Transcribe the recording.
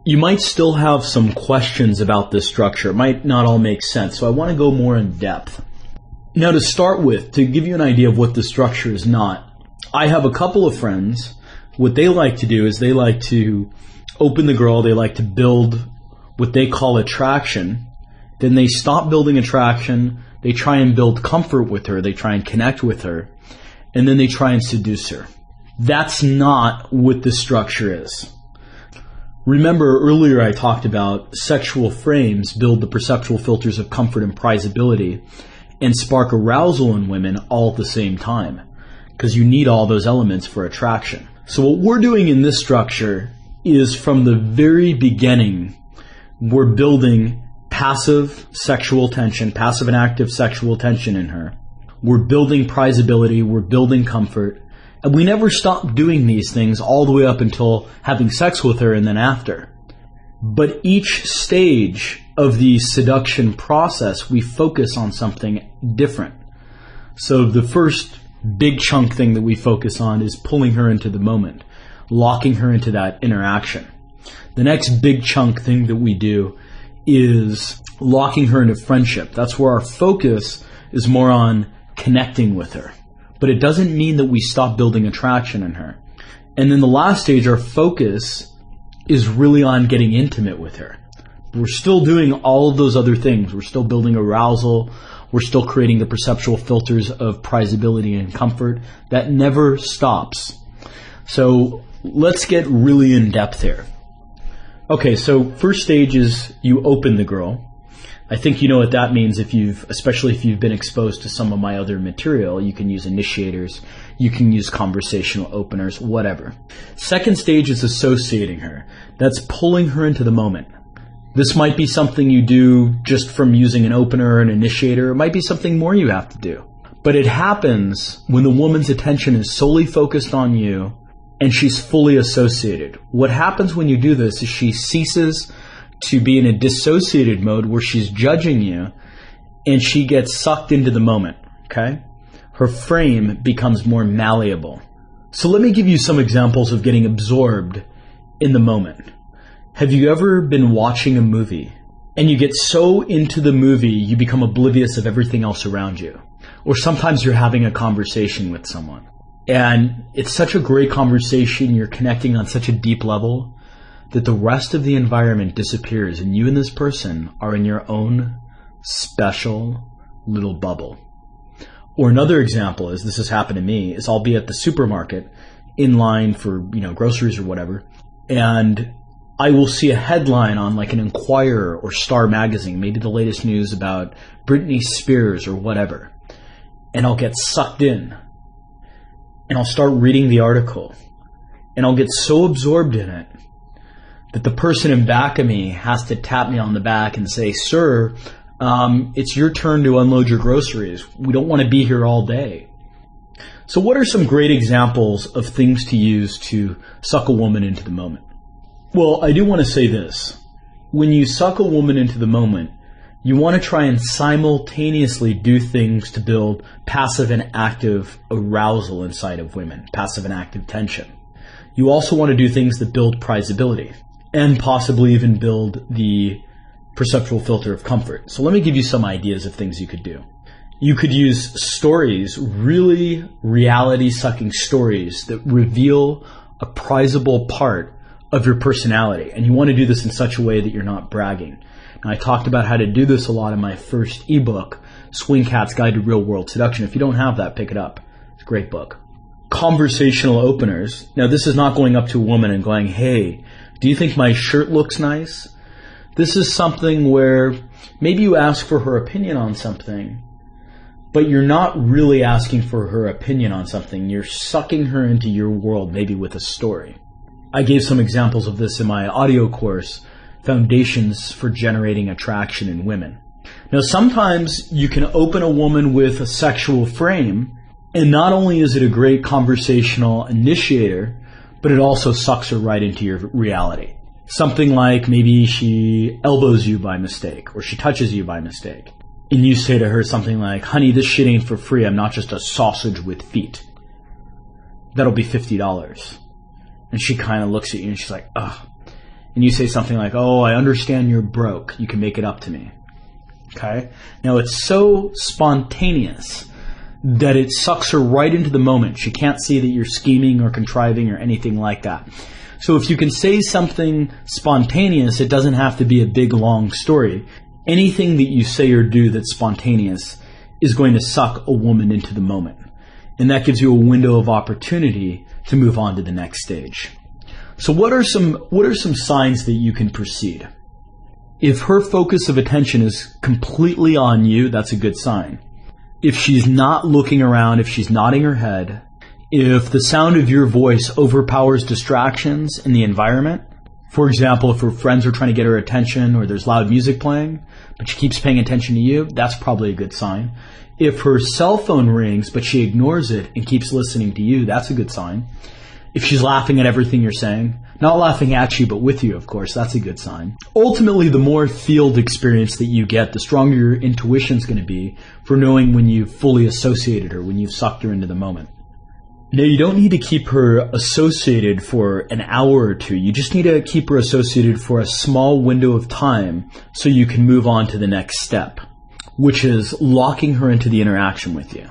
You might still have some questions about this structure. It might not all make sense, so I want to go more in depth. Now, to start with, to give you an idea of what the structure is not, I have a couple of friends. What they like to do is they like to open the girl, they like to build what they call attraction. Then they stop building attraction, they try and build comfort with her, they try and connect with her, and then they try and seduce her. That's not what this structure is. Remember earlier I talked about sexual frames build the perceptual filters of comfort and prizability and spark arousal in women all at the same time, because you need all those elements for attraction. So what we're doing in this structure is from the very beginning, we're building passive sexual tension, passive and active sexual tension in her. We're building prizability, we're building comfort, and we never stop doing these things all the way up until having sex with her and then after. But each stage of the seduction process, we focus on something different. So the first big chunk thing that we focus on is pulling her into the moment, locking her into that interaction. The next big chunk thing that we do is locking her into friendship. That's where our focus is more on connecting with her. But it doesn't mean that we stop building attraction in her. And then the last stage, our focus is really on getting intimate with her. We're still doing all of those other things. We're still building arousal. We're still creating the perceptual filters of prizability and comfort. That never stops. So let's get really in depth here. Okay, so first stage is you open the girl. I think you know what that means especially if you've been exposed to some of my other material. You can use initiators, you can use conversational openers, whatever. Second stage is associating her. That's pulling her into the moment. This might be something you do just from using an opener or an initiator. It might be something more you have to do. But it happens when the woman's attention is solely focused on you and she's fully associated. What happens when you do this is she ceases to be in a dissociated mode where she's judging you and she gets sucked into the moment, okay? Her frame becomes more malleable. So let me give you some examples of getting absorbed in the moment. Have you ever been watching a movie and you get so into the movie you become oblivious of everything else around you? Or sometimes you're having a conversation with someone and it's such a great conversation, you're connecting on such a deep level that the rest of the environment disappears and you and this person are in your own special little bubble. Or another example is, this has happened to me, is I'll be at the supermarket in line for, groceries or whatever, and I will see a headline on like an Enquirer or Star magazine, maybe the latest news about Britney Spears or whatever, and I'll get sucked in and I'll start reading the article and I'll get so absorbed in it that the person in back of me has to tap me on the back and say, "Sir, it's your turn to unload your groceries. We don't want to be here all day." So what are some great examples of things to use to suck a woman into the moment? Well, I do want to say this. When you suck a woman into the moment, you want to try and simultaneously do things to build passive and active arousal inside of women, passive and active tension. You also want to do things that build prizability and possibly even build the perceptual filter of comfort. So let me give you some ideas of things you could do. You could use stories, really reality-sucking stories that reveal a prizable part of your personality. And you want to do this in such a way that you're not bragging. Now, I talked about how to do this a lot in my first ebook, Swing Cat's Guide to Real World Seduction. If you don't have that, pick it up. It's a great book. Conversational openers. Now, this is not going up to a woman and going, "Hey, do you think my shirt looks nice?" This is something where maybe you ask for her opinion on something, but you're not really asking for her opinion on something. You're sucking her into your world, maybe with a story. I gave some examples of this in my audio course, Foundations for Generating Attraction in Women. Now, sometimes you can open a woman with a sexual frame, and not only is it a great conversational initiator, but it also sucks her right into your reality. Something like maybe she elbows you by mistake, or she touches you by mistake. And you say to her something like, "Honey, this shit ain't for free. I'm not just a sausage with feet. That'll be $50. And she kind of looks at you and she's like, "Ugh." and you say something like, "Oh, I understand you're broke. You can make it up to me." Okay? Now, it's so spontaneous that it sucks her right into the moment. She can't see that you're scheming or contriving or anything like that. So if you can say something spontaneous, it doesn't have to be a big, long story. Anything that you say or do that's spontaneous is going to suck a woman into the moment. And that gives you a window of opportunity to move on to the next stage. So what are some signs that you can proceed? If her focus of attention is completely on you, that's a good sign. If she's not looking around, if she's nodding her head, if the sound of your voice overpowers distractions in the environment, for example, if her friends are trying to get her attention or there's loud music playing, but she keeps paying attention to you, that's probably a good sign. If her cell phone rings, but she ignores it and keeps listening to you, that's a good sign. If she's laughing at everything you're saying, not laughing at you, but with you, of course, that's a good sign. Ultimately, the more field experience that you get, the stronger your intuition's going to be for knowing when you've fully associated her, when you've sucked her into the moment. Now, you don't need to keep her associated for an hour or two. You just need to keep her associated for a small window of time so you can move on to the next step, which is locking her into the interaction with you.